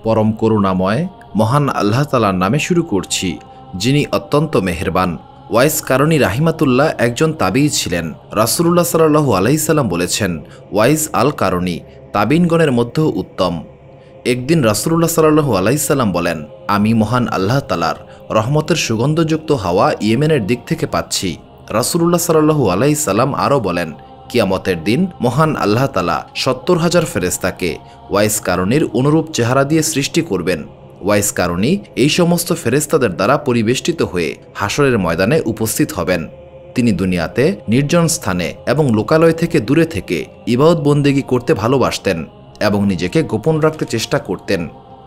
পরম করুণাময় মহান আল্লাহ তাআলার নামে শুরু করছি, যিনি অত্যন্ত মেহেরবান। ওয়াইস কারণী রাহিমাতুল্লাহ একজন তাবিঈ ছিলেন। রাসূলুল্লাহ সাল্লাল্লাহু আলাইহি সাল্লাম বলেছেন, ওয়াইস আল কারণী তাবিঈনগণের মধ্যেও উত্তম। একদিন রাসূলুল্লাহ সাল্লাল্লাহু আলাইহি সাল্লাম বলেন, আমি মহান আল্লাহ তাআলার রহমতের সুগন্ধযুক্ত হাওয়া ইয়েমেনের দিক থেকে পাচ্ছি। রাসূলুল্লাহ সাল্লাল্লাহু আলাইহি সাল্লাম আরও বলেন, কিয়ামতের দিন মহান আল্লাহ তাআলা ৭০,০০০ ফেরেশতাকে ওয়াইস কারণীর অনুরূপ চেহারা দিয়ে সৃষ্টি করবেন। ওয়াইস কারণী এই সমস্ত ফেরেশতাদের দ্বারা পরিবেষ্টিত হয়ে হাশরের ময়দানে উপস্থিত হবেন। তিনি দুনিয়াতে নির্জন স্থানে এবং লোকালয় থেকে দূরে থেকে ইবাদত বন্দেগী করতে ভালোবাসতেন এবং নিজেকে গোপন রাখতে চেষ্টা করতেন।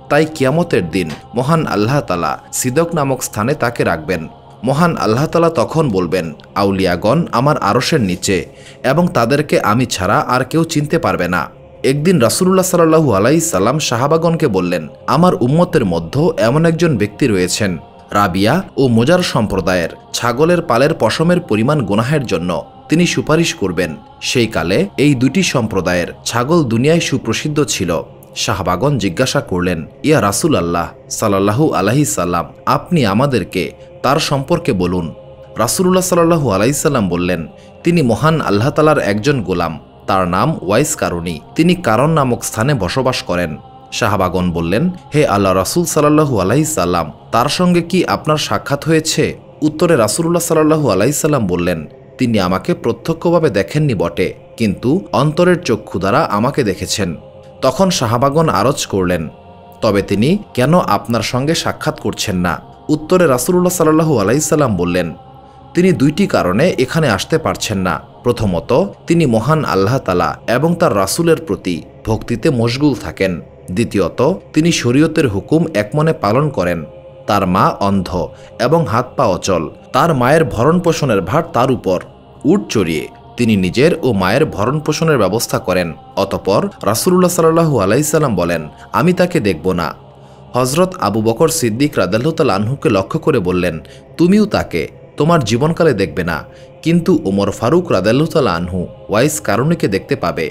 তাই কিয়ামতের দিন মহান আল্লাহ তাআলা সিদক নামক স্থানে তাকে রাখবেন। মহান আল্লাহ তাআলা তখন বলবেন, আউলিয়াগণ আমার আরশের নিচে, এবং তাদেরকে আমি ছাড়া আর কেউ চিনতে পারবে না। একদিন রাসূলুল্লাহ সাল্লাল্লাহু আলাইহি সাল্লাম সাহাবাগণকে বললেন, আমার উম্মতের মধ্যে এমন একজন ব্যক্তি রয়েছেন, রাবিয়া ও মোজার সম্প্রদায়ের ছাগলের পালের পশমের পরিমাণ গুনাহের জন্য তিনি সুপারিশ করবেন। সেই কালে এই দুটি সম্প্রদায়ের ছাগল দুনিয়ায় সুপ্রসিদ্ধ ছিল। সাহাবাগণ জিজ্ঞাসা করলেন, ইয়া রাসূলুল্লাহ সাল্লাল্লাহু আলাইহি সাল্লাম, আপনি আমাদেরকে তার সম্পর্কে বলুন। রাসূলুল্লাহ সাল্লাল্লাহু আলাইহি সাল্লাম বললেন, তিনি মহান আল্লাহ তাআলার একজন গোলাম, তার নাম ওয়াইস কারণী, তিনি কারণ নামক স্থানে বসবাস করেন। সাহাবাগণ বললেন, হে আল্লাহ রাসূল সাল্লাল্লাহু আলাইহি সাল্লাম, তার সঙ্গে কি আপনার সাক্ষাৎ হয়েছে? উত্তরে রাসূলুল্লাহ সাল্লাল্লাহু আলাইহি সাল্লাম বললেন, তিনি আমাকে প্রত্যক্ষভাবে দেখেননি বটে, কিন্তু অন্তরের চক্ষু দ্বারা আমাকে দেখেছেন। তখন সাহাবাগণ আরজ করলেন, তবে তিনি কেন আপনার সঙ্গে সাক্ষাৎ করছেন না? উত্তরে রাসূলুল্লাহ সাল্লাল্লাহু আলাইহি সাল্লাম বললেন, তিনি দুইটি কারণে এখানে আসতে পারছেন না। প্রথমত, তিনি মহান আল্লাহ তাআলা এবং তার রাসূলের প্রতি ভক্তিতে মশগুল থাকেন। দ্বিতীয়ত, তিনি শরীয়তের হুকুম একমনে পালন করেন। তার মা অন্ধ এবং হাত পা অচল। তার মায়ের ভরণ পোষণের ভার তার উপর। উট চড়িয়ে তিনি নিজের ও মায়ের ভরণ পোষণের ব্যবস্থা করেন। অতঃপর রাসূলুল্লাহ সাল্লাল্লাহু আলাইহি সাল্লাম বলেন, আমি তাকে দেখব না। হযরত আবু বকর সিদ্দিক রাদিয়াল্লাহু তাআলা আনহুকে লক্ষ্য করে বললেন, তুমিও তাকে তোমার জীবনকালে দেখবে না, কিন্তু ওমর ফারুক রাদিয়াল্লাহু তাআলা আনহু ওয়াইস কারণীকে দেখতে পাবে।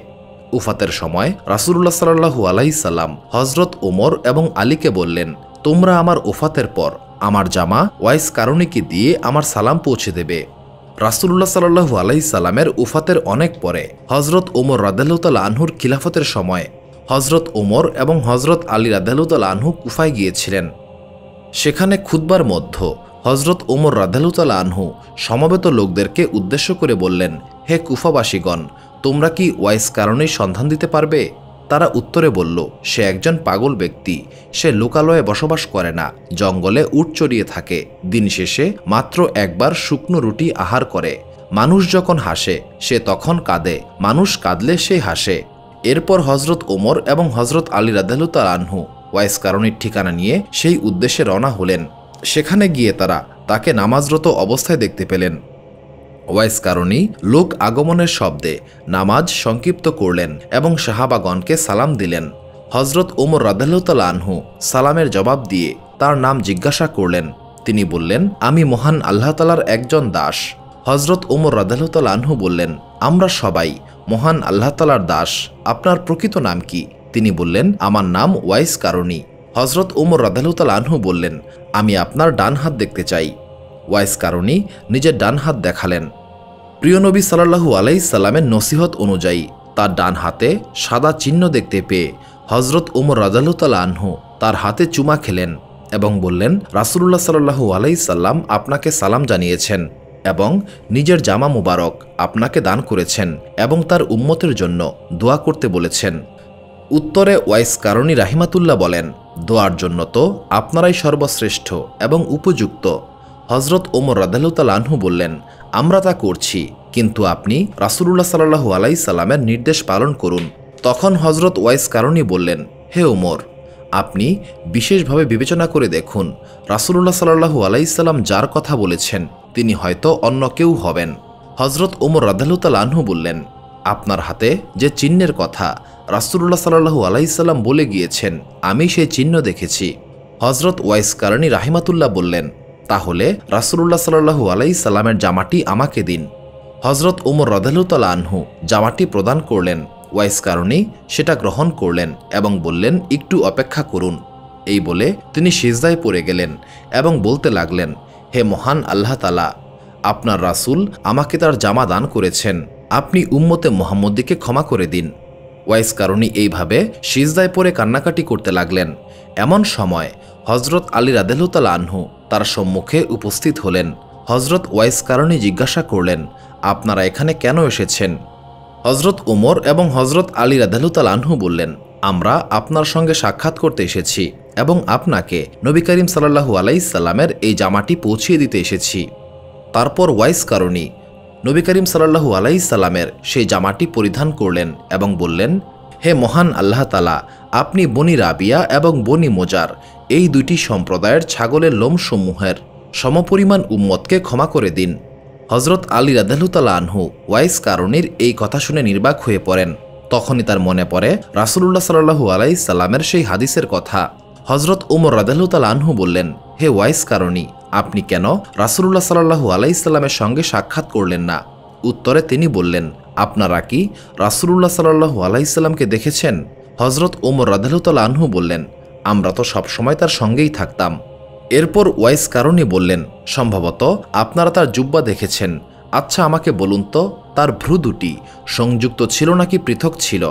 উফাতের সময় রাসূলুল্লাহ সাল্লাল্লাহু আলাইহি সাল্লাম হযরত ওমর এবং আলীকে বললেন, তোমরা আমার উফাতের পর আমার জামা ওয়াইস কারণীকে দিয়ে আমার সালাম পৌঁছে দেবে। রাসূলুল্লাহ সাল্লাল্লাহু আলাইহি সাল্লামের উফাতের অনেক পরে হযরত ওমর রাদিয়াল্লাহু তাআলা আনহুর খিলাফতের সময় হযরত ওমর এবং হযরত আলী রাদিয়াল্লাহু তাআলা আনহু কুফায় গিয়েছিলেন। সেখানে খুতবার মধ্যে হযরত ওমর রাদিয়াল্লাহু তাআলা আনহু সমবেত লোকদেরকে উদ্দেশ্য করে বললেন, হে কুফাবাসীগণ, তোমরা কি ওয়াইস কারণীর সন্ধান দিতে পারবে? তারা উত্তরে বলল, সে একজন পাগল ব্যক্তি, সে লোকালয়ে বসবাস করে না, জঙ্গলে উট চড়িয়ে থাকে, দিন শেষে মাত্র একবার শুকনো রুটি আহার করে। মানুষ যখন হাসে সে তখন কাঁদে, মানুষ কাঁদলে সে হাসে। এরপর হযরত ওমর এবং হযরত আলী রাদিয়াল্লাহু তাআলা আনহু ওয়াইস কারণীর ঠিকানা নিয়ে সেই উদ্দেশ্যে রওনা হলেন। সেখানে গিয়ে তারা তাকে নামাজরত অবস্থায় দেখতে পেলেন। ওয়াইস কারণী লোক আগমনের শব্দে নামাজ সংক্ষিপ্ত করলেন এবং সাহাবাগণকে সালাম দিলেন। হযরত ওমর রাদিয়াল্লাহু তাআলা আনহু সালামের জবাব দিয়ে তার নাম জিজ্ঞাসা করলেন। তিনি বললেন, আমি মহান আল্লাহ তাআলার একজন দাস। হযরত ওমর রাদিয়াল্লাহু তাআলা আনহু বললেন, আমরা সবাই মহান আল্লাহ তাআলার দাস, আপনার প্রকৃত নাম কি? তিনি বললেন, আমার নাম ওয়াইস কারণী। হযরত ওমর রাদিয়াল্লাহু তাআলা আনহু বললেন, আমি আপনার ডান হাত দেখতে চাই। ওয়াইস কারণী নিজের ডান হাত দেখালেন। প্রিয় নবী সাল্লাল্লাহু আলাইহি সাল্লামের নসিহত অনুযায়ী তার ডান হাতে সাদা চিহ্ন দেখতে পেয়ে হযরত ওমর রাদিয়াল্লাহু তাআলা আনহু তার হাতে চুমা খেলেন এবং বললেন, রাসূলুল্লাহ সাল্লাল্লাহু আলাইহি সাল্লাম আপনাকে সালাম জানিয়েছেন এবং নিজের জামা মুবারক আপনাকে দান করেছেন এবং তার উম্মতের জন্য দোয়া করতে বলেছেন। উত্তরে ওয়াইস কারণী রাহিমাতুল্লাহ বলেন, দোয়ার জন্য তো আপনারাই সর্বশ্রেষ্ঠ এবং উপযুক্ত। হযরত ওমর রাদিয়াল্লাহু তাআলা আনহু বললেন, আমরা তা করছি, কিন্তু আপনি রাসূলুল্লাহ সাল্লাল্লাহু আলাইহি সাল্লামের নির্দেশ পালন করুন। তখন হযরত ওয়াইস কারণী বললেন, হে ওমর, আপনি বিশেষভাবে বিবেচনা করে দেখুন, রাসূলুল্লাহ সাল্লাল্লাহু আলাইহি সাল্লাম যার কথা বলেছেন তিনি হয়তো অন্য কেউ হবেন। হযরত ওমর রাদিয়াল্লাহু তাআলা আনহু বললেন, আপনার হাতে যে চিহ্নের কথা রাসূলুল্লাহ সাল্লাল্লাহু আলাইহি সাল্লাম বলে গিয়েছেন, আমি সেই চিহ্ন দেখেছি। হযরত ওয়াইস কারণী রাহিমাতুল্লাহ বললেন, তাহলে রাসূলুল্লাহ সাল্লাল্লাহু আলাইহি সাল্লামের জামাটি আমাকে দিন। হযরত ওমর রাদিয়াল্লাহু তাআলা আনহু জামাটি প্রদান করলেন। ওয়াইস কারণী সেটা গ্রহণ করলেন এবং বললেন, একটু অপেক্ষা করুন। এই বলে তিনি সিজদায় পড়ে গেলেন এবং বলতে লাগলেন, হে মহান আল্লাহ তাআলা, আপনার রাসূল আমাকে তার জামা দান করেছেন, আপনি উম্মতে মুহাম্মদীকে ক্ষমা করে দিন। ওয়াইস কারণী এইভাবে সিজদায় পড়ে কান্নাকাটি করতে লাগলেন। এমন সময় হজরত আলী রাদিয়াল্লাহু তাআলা আনহু তার সম্মুখে উপস্থিত হলেন। হজরত ওয়াইস কারণী জিজ্ঞাসা করলেন, আপনারা এখানে কেন এসেছেন? হজরত উমর এবং হজরত আলী রাদিয়াল্লাহু তাআলা আনহু বললেন, আমরা আপনার সঙ্গে সাক্ষাৎ করতে এসেছি এবং আপনাকে নবী করিম সাল্লাল্লাহু আলাইহি সাল্লামের এই জামাটি পৌঁছিয়ে দিতে এসেছি। তারপর ওয়াইস কারণী নবী করিম সাল্লাল্লাহু আলাইহি সাল্লামের সেই জামাটি পরিধান করলেন এবং বললেন, হে মহান আল্লাহ তাআলা, আপনি বনি রাবিয়া এবং বনি মোজার এই দুইটি সম্প্রদায়ের ছাগলের লোমসমূহের সমপরিমাণ উম্মতকে ক্ষমা করে দিন। হজরত আলী রাদিয়াল্লাহু তাআলা আনহু ওয়াইস কারণীর এই কথা শুনে নির্বাক হয়ে পড়েন। তখনই তার মনে পড়ে রাসূলুল্লাহ সাল্লাল্লাহু আলাইহি সাল্লামের সেই হাদিসের কথা। হজরত উমর রাদিয়াল্লাহু তাআলা আনহু বললেন, হে ওয়াইস কারণী, আপনি কেন রাসূলুল্লাহ সাল্লাল্লাহু আলাইহি সাল্লামের সঙ্গে সাক্ষাৎ করলেন না? উত্তরে তিনি বললেন, আপনারা কি রাসূলুল্লাহ সাল্লাল্লাহু আলাইহি সাল্লামকে দেখেছেন? হজরত উমর রাদিয়াল্লাহু তাআলা আনহু বললেন, আমরা তো সবসময় তার সঙ্গেই থাকতাম। এরপর ওয়াইস কারণী বললেন, সম্ভবত আপনারা তার জুব্বা দেখেছেন। আচ্ছা, আমাকে বলুন তো, তার ভ্রু দুটি সংযুক্ত ছিল নাকি পৃথক ছিল?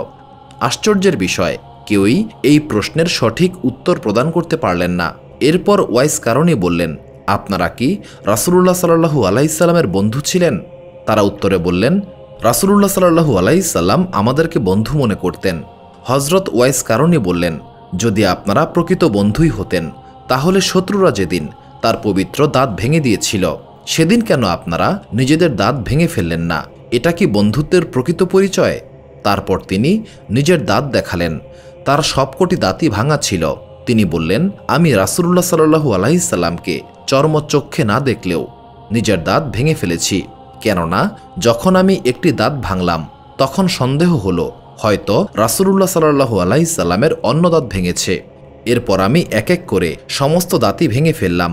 আশ্চর্যের বিষয়, কেউই এই প্রশ্নের সঠিক উত্তর প্রদান করতে পারলেন না। এরপর ওয়াইস কারণী বললেন, আপনারা কি রাসূলুল্লাহ সাল্লাল্লাহু আলাইহি সাল্লামের বন্ধু ছিলেন? তারা উত্তরে বললেন, রাসূলুল্লাহ সাল্লাল্লাহু আলাইহি সাল্লাম আমাদেরকে বন্ধু মনে করতেন। হজরত ওয়াইস কারণী বললেন, যদি আপনারা প্রকৃত বন্ধুই হতেন, তাহলে শত্রুরা যেদিন তার পবিত্র দাঁত ভেঙে দিয়েছিল, সেদিন কেন আপনারা নিজেদের দাঁত ভেঙে ফেললেন না? এটা কি বন্ধুত্বের প্রকৃত পরিচয়? তারপর তিনি নিজের দাঁত দেখালেন। তার সবকটি দাঁতই ভাঙা ছিল। তিনি বললেন, আমি রাসূলুল্লাহ সাল্লাল্লাহু আলাইহি সাল্লামকে চর্মচক্ষে না দেখলেও নিজের দাঁত ভেঙে ফেলেছি। কেননা যখন আমি একটি দাঁত ভাঙলাম, তখন সন্দেহ হলো হয়তো রাসূলুল্লাহ সাল্লাল্লাহু আলাইহি সাল্লামের অন্য দাঁত ভেঙেছে। এরপর আমি এক এক করে সমস্ত দাঁতই ভেঙে ফেললাম।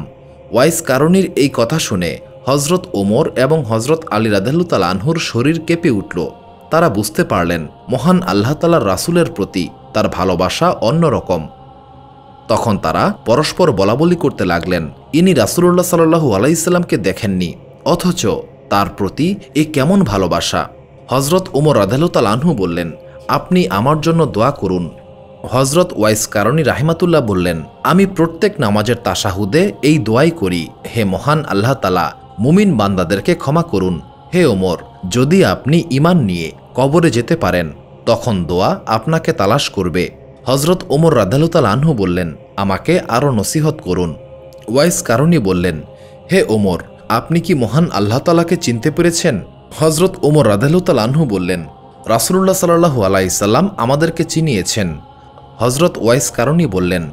ওয়াইস কারণীর এই কথা শুনে হজরত ওমর এবং হজরত আলী রাদিয়াল্লাহু তাআলা আনহুর শরীর কেঁপে উঠল। তারা বুঝতে পারলেন মহান আল্লাহ তাআলার রাসূলের প্রতি তার ভালোবাসা অন্যরকম। তখন তারা পরস্পর বলাবলি করতে লাগলেন, ইনি রাসূলুল্লাহ সাল্লাল্লাহু আলাইহি সাল্লামকে দেখেননি, অথচ তার প্রতি এ কেমন ভালোবাসা। হজরত ওমর রাদিয়াল্লাহু তাআলা আনহু বললেন, আপনি আমার জন্য দোয়া করুন। হজরত ওয়াইস কারণী রাহিমাতুল্লাহ বললেন, আমি প্রত্যেক নামাজের তাশাহুদে এই দোয়াই করি, হে মহান আল্লাহ তাআলা, মুমিন বান্দাদেরকে ক্ষমা করুন। হে ওমর, যদি আপনি ঈমান নিয়ে কবরে যেতে পারেন, তখন দোয়া আপনাকে তালাশ করবে। হজরত ওমর রাদিয়াল্লাহু তাআলা আনহু বললেন, আমাকে আরও নসিহত করুন। ওয়াইস কারণী বললেন, হে ওমর, আপনি কি মহান আল্লাহ তাআলাকে চিনতে পেরেছেন? হজরত ওমর রাদিয়াল্লাহু তাআলা আনহু বললেন, রাসূলুল্লাহ সাল্লাল্লাহু আলাইহি সাল্লাম আমাদেরকে চিনিয়েছেন। হজরত ওয়াইস কারণী বললেন,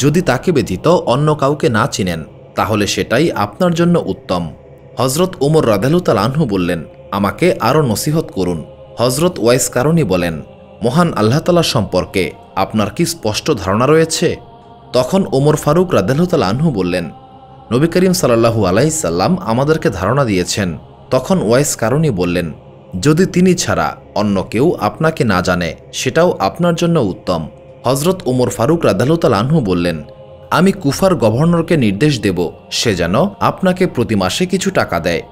যদি তাকে ব্যতীত অন্য কাউকে না চিনেন, তাহলে সেটাই আপনার জন্য উত্তম। হজরত ওমর রাদিয়াল্লাহু তাআলা আনহু বললেন, আমাকে আরও নসিহত করুন। হজরত ওয়াইস কারণী বলেন, মহান আল্লাহ তাআলা সম্পর্কে আপনার কি স্পষ্ট ধারণা রয়েছে? তখন ওমর ফারুক রাদিয়াল্লাহু তাআলা আনহু বললেন, নবী করিম সাল্লাল্লাহু আলাইহি সাল্লাম আমাদেরকে ধারণা দিয়েছেন। তখন ওয়াইস কারণী বললেন, যদি তিনি ছাড়া অন্য কেউ আপনাকে না জানে, সেটাও আপনার জন্য উত্তম। হজরত ওমর ফারুক রাদিয়াল্লাহু তাআলা আনহু বললেন, আমি কুফার গভর্নরকে নির্দেশ দেব, সে যেন আপনাকে প্রতি মাসে কিছু টাকা দেয়।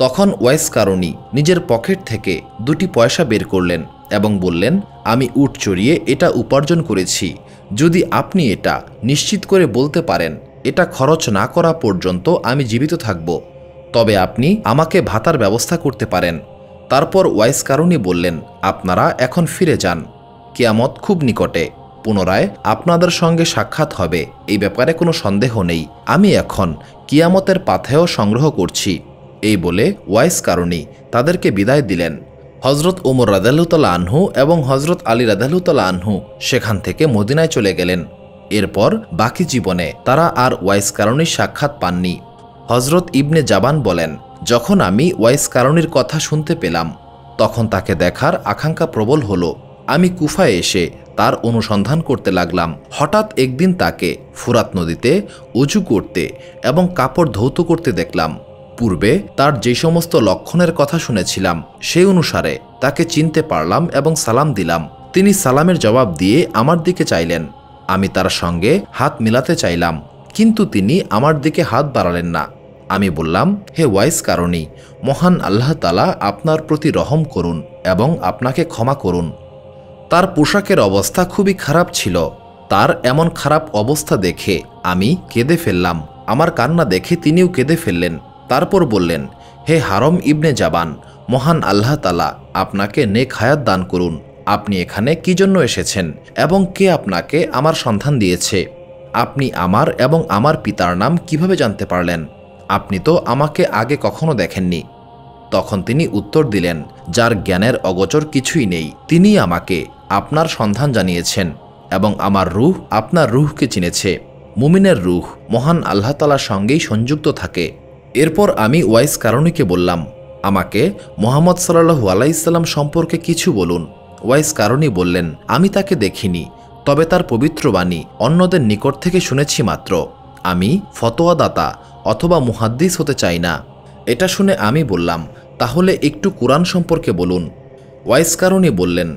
তখন ওয়াইস কারণী নিজের পকেট থেকে 2টি পয়সা বের করলেন এবং বললেন, আমি উট চড়িয়ে এটা উপার্জন করেছি। যদি আপনি এটা নিশ্চিত করে বলতে পারেন এটা খরচ না করা পর্যন্ত আমি জীবিত থাকব, তবে আপনি আমাকে ভাতার ব্যবস্থা করতে পারেন। তারপর ওয়াইস কারণী বললেন, আপনারা এখন ফিরে যান, কিয়ামত খুব নিকটে, পুনরায় আপনাদের সঙ্গে সাক্ষাৎ হবে, এই ব্যাপারে কোনো সন্দেহ নেই। আমি এখন কিয়ামতের পাথেয় সংগ্রহ করছি। এই বলে ওয়াইস কারণী তাদেরকে বিদায় দিলেন। হজরত ওমর রাদিয়াল্লাহু তাআলা আনহু এবং হজরত আলী রাদিয়াল্লাহু তাআলা আনহু সেখান থেকে মদিনায় চলে গেলেন। এরপর বাকি জীবনে তারা আর ওয়াইস কারণীর সাক্ষাৎ পাননি। হজরত ইবনে জাবান বলেন, যখন আমি ওয়াইস কারণীর কথা শুনতে পেলাম, তখন তাকে দেখার আকাঙ্ক্ষা প্রবল হলো। আমি কুফায় এসে তার অনুসন্ধান করতে লাগলাম। হঠাৎ একদিন তাকে ফুরাত নদীতে উজু করতে এবং কাপড় ধৌত করতে দেখলাম। পূর্বে তার যে সমস্ত লক্ষণের কথা শুনেছিলাম, সেই অনুসারে তাকে চিনতে পারলাম এবং সালাম দিলাম। তিনি সালামের জবাব দিয়ে আমার দিকে চাইলেন। আমি তার সঙ্গে হাত মিলাতে চাইলাম, কিন্তু তিনি আমার দিকে হাত বাড়ালেন না। আমি বললাম, হে ওয়াইস কারণী, মহান আল্লাহ তাআলা আপনার প্রতি রহম করুন এবং আপনাকে ক্ষমা করুন। তার পোশাকের অবস্থা খুবই খারাপ ছিল। তার এমন খারাপ অবস্থা দেখে আমি কেঁদে ফেললাম। আমার কান্না দেখে তিনিও কেঁদে ফেললেন। তারপর বললেন, হে হারম ইবনে জাবান, মহান আল্লাহ তাআলা আপনাকে নেক হায়াত দান করুন। আপনি এখানে কি জন্য এসেছেন এবং কে আপনাকে আমার সন্ধান দিয়েছে? আপনি আমার এবং আমার পিতার নাম কিভাবে জানতে পারলেন? আপনি তো আমাকে আগে কখনো দেখেননি। তখন তিনি উত্তর দিলেন, যার জ্ঞানের অগোচর কিছুই নেই, তিনি আমাকে আপনার সন্ধান জানিয়েছেন এবং আমার রূহ আপনার রূহকে চিনেছে। মুমিনের রূহ মহান আল্লাহ তাআলার সঙ্গেই সংযুক্ত থাকে। এরপর আমি ওয়াইস কারণীকে বললাম, আমাকে মুহাম্মদ সাল্লাল্লাহু আলাইহি সাল্লাম সম্পর্কে কিছু বলুন। ওয়াইস কারণী বললেন, আমি তাকে দেখিনি, তবে তার পবিত্র বাণী অন্যদের নিকট থেকে শুনেছি মাত্র। আমি ফতোয়াদাতা অথবা মুহাদ্দিস হতে চাই না। এটা শুনে আমি বললাম, তাহলে একটু কুরআন সম্পর্কে বলুন। ওয়াইস কারণী বললেন,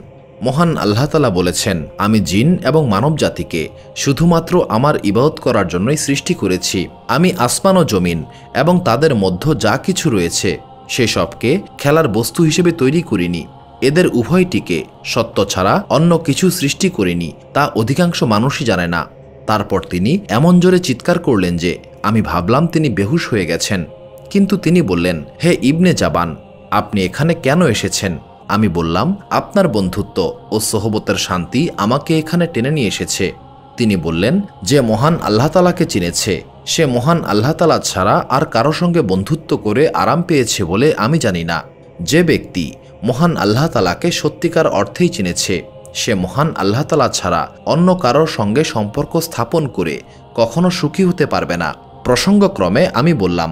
মহান আল্লাহ তাআলা বলেছেন, আমি জিন এবং মানব জাতিকে শুধুমাত্র আমার ইবাদত করার জন্যই সৃষ্টি করেছি। আমি আসমান ও জমিন এবং তাদের মধ্যে যা কিছু রয়েছে সেসবকে খেলার বস্তু হিসেবে তৈরি করিনি। এদের উভয়টিকে সত্য ছাড়া অন্য কিছু সৃষ্টি করিনি, তা অধিকাংশ মানুষই জানে না। তারপর তিনি এমন জোরে চিৎকার করলেন যে আমি ভাবলাম তিনি বেহুশ হয়ে গেছেন। কিন্তু তিনি বললেন, হে ইবনে জাবান, আপনি এখানে কেন এসেছেন? আমি বললাম, আপনার বন্ধুত্ব ও সোহবতের শান্তি আমাকে এখানে টেনে নিয়ে এসেছে। তিনি বললেন, যে মহান আল্লাহ তাআলাকে চিনেছে সে মহান আল্লাহ তাআলা ছাড়া আর কারো সঙ্গে বন্ধুত্ব করে আরাম পেয়েছে বলে আমি জানি না। যে ব্যক্তি মহান আল্লাহ তাআলাকে সত্যিকার অর্থেই চিনেছে সে মহান আল্লাহ তাআলা ছাড়া অন্য কারোর সঙ্গে সম্পর্ক স্থাপন করে কখনো সুখী হতে পারবে না। প্রসঙ্গক্রমে আমি বললাম,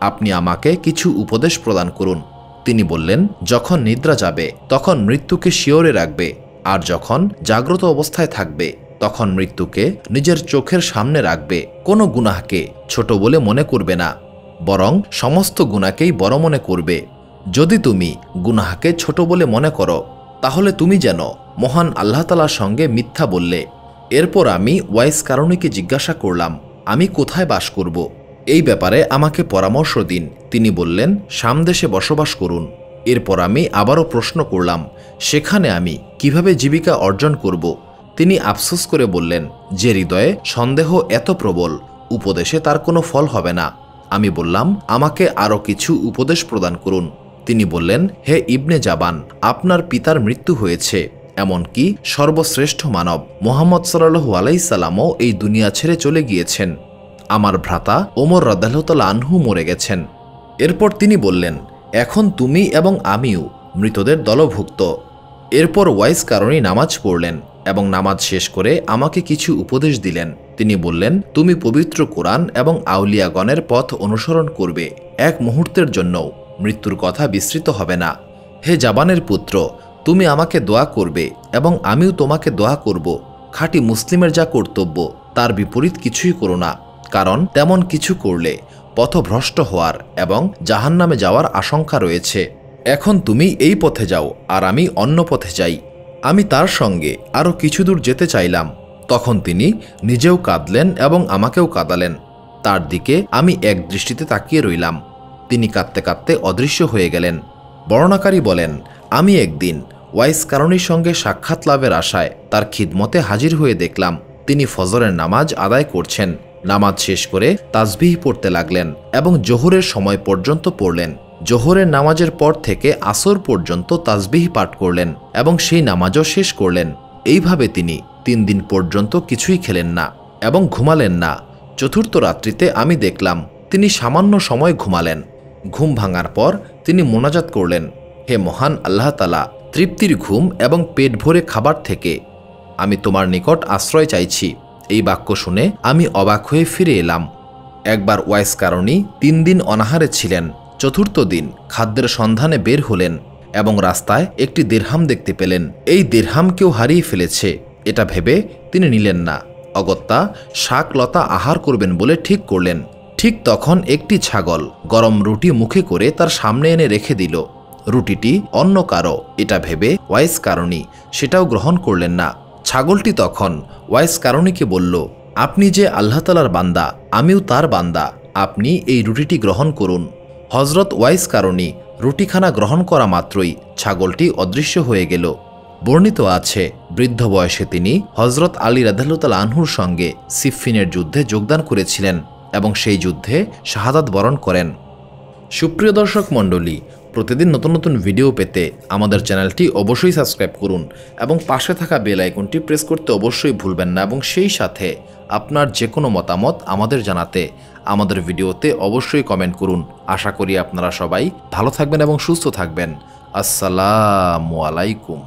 আপনি আমাকে কিছু উপদেশ প্রদান করুন। তিনি বললেন, যখন নিদ্রা যাবে তখন মৃত্যুকে শিয়রে রাখবে, আর যখন জাগ্রত অবস্থায় থাকবে তখন মৃত্যুকে নিজের চোখের সামনে রাখবে। কোনো গুনাহকে ছোট বলে মনে করবে না, বরং সমস্ত গুনাহকেই বড় মনে করবে। যদি তুমি গুনাহকে ছোট বলে মনে করো তাহলে তুমি যেন মহান আল্লাহ তাআলার সঙ্গে মিথ্যা বললে। এরপর আমি ওয়াইস কারণীকে জিজ্ঞাসা করলাম, আমি কোথায় বাস করব? এই ব্যাপারে আমাকে পরামর্শ দিন। তিনি বললেন, সামদেশে বসবাস করুন। এরপর আমি আবারও প্রশ্ন করলাম, সেখানে আমি কিভাবে জীবিকা অর্জন করব? তিনি আফসোস করে বললেন, যে হৃদয়ে সন্দেহ এত প্রবল, উপদেশে তার কোনো ফল হবে না। আমি বললাম, আমাকে আরও কিছু উপদেশ প্রদান করুন। তিনি বললেন, হে ইবনে জাবান, আপনার পিতার মৃত্যু হয়েছে, এমনকি সর্বশ্রেষ্ঠ মানব মুহাম্মদ সাল্লাল্লাহু আলাইহি সাল্লামও এই দুনিয়া ছেড়ে চলে গিয়েছেন। আমার ভ্রাতা ওমর রাদিয়াল্লাহু তাআলা আনহু মরে গেছেন। এরপর তিনি বললেন, এখন তুমি এবং আমিও মৃতদের দলভুক্ত। এরপর ওয়াইস কারণী নামাজ পড়লেন এবং নামাজ শেষ করে আমাকে কিছু উপদেশ দিলেন। তিনি বললেন, তুমি পবিত্র কোরআন এবং আউলিয়াগণের পথ অনুসরণ করবে, এক মুহূর্তের জন্যও মৃত্যুর কথা বিস্মৃত হবে না। হে জাবানের পুত্র, তুমি আমাকে দোয়া করবে এবং আমিও তোমাকে দোয়া করব। খাঁটি মুসলিমের যা কর্তব্য তার বিপরীত কিছুই করো না, কারণ তেমন কিছু করলে পথভ্রষ্ট হওয়ার এবং জাহান্নামে যাওয়ার আশঙ্কা রয়েছে। এখন তুমি এই পথে যাও আর আমি অন্য পথে যাই। আমি তার সঙ্গে আরও কিছু দূর যেতে চাইলাম। তখন তিনি নিজেও কাঁদলেন এবং আমাকেও কাঁদালেন। তার দিকে আমি এক দৃষ্টিতে তাকিয়ে রইলাম। তিনি কাঁদতে কাঁদতে অদৃশ্য হয়ে গেলেন। বর্ণনাকারী বলেন, আমি একদিন ওয়াইস কারণীর সঙ্গে সাক্ষাৎ লাভের আশায় তার খিদমতে হাজির হয়ে দেখলাম তিনি ফজরের নামাজ আদায় করছেন। নামাজ শেষ করে তাসবিহ পড়তে লাগলেন এবং জোহরের সময় পর্যন্ত পড়লেন। জোহরের নামাজের পর থেকে আসর পর্যন্ত তাসবিহ পাঠ করলেন এবং সেই নামাজও শেষ করলেন। এইভাবে তিনি 3 দিন পর্যন্ত কিছুই খেলেন না এবং ঘুমালেন না। চতুর্থ রাত্রিতে আমি দেখলাম তিনি সামান্য সময় ঘুমালেন। ঘুম ভাঙার পর তিনি মোনাজাত করলেন, হে মহান আল্লাহ তাআলা, তৃপ্তির ঘুম এবং পেট ভরে খাবার থেকে আমি তোমার নিকট আশ্রয় চাইছি। এই বাক্য শুনে আমি অবাক হয়ে ফিরে এলাম। একবার ওয়াইস কারণী 3 দিন অনাহারে ছিলেন। চতুর্থ দিন খাদ্যের সন্ধানে বের হলেন এবং রাস্তায় একটি দিরহাম দেখতে পেলেন। এই দিরহামকেও হারিয়ে ফেলেছে এটা ভেবে তিনি নিলেন না। অগত্যা শাক লতা আহার করবেন বলে ঠিক করলেন। ঠিক তখন একটি ছাগল গরম রুটি মুখে করে তার সামনে এনে রেখে দিল। রুটিটি অন্য কারো এটা ভেবে ওয়াইস কারণী সেটাও গ্রহণ করলেন না। ছাগলটি তখন ওয়াইস কারণীকে বলল, আপনি যে আল্লাহ তাআলার বান্দা, আমিও তার বান্দা, আপনি এই রুটিটি গ্রহণ করুন। হজরত ওয়াইস কারণী রুটিখানা গ্রহণ করা মাত্রই ছাগলটি অদৃশ্য হয়ে গেল। বর্ণিত আছে, বৃদ্ধ বয়সে তিনি হজরত আলী রাদিয়াল্লাহু তাআলা আনহুর সঙ্গে সিফফিনের যুদ্ধে যোগদান করেছিলেন এবং সেই যুদ্ধে শাহাদাত বরণ করেন। সুপ্রিয় দর্শক মণ্ডলী, প্রতিদিন নতুন নতুন ভিডিও পেতে আমাদের চ্যানেলটি অবশ্যই সাবস্ক্রাইব করুন এবং পাশে থাকা বেল আইকনটি প্রেস করতে অবশ্যই ভুলবেন না, এবং সেই সাথে আপনার যে কোনো মতামত আমাদের জানাতে আমাদের ভিডিওতে অবশ্যই কমেন্ট করুন। আশা করি আপনারা সবাই ভালো থাকবেন এবং সুস্থ থাকবেন। আসসালামু আলাইকুম।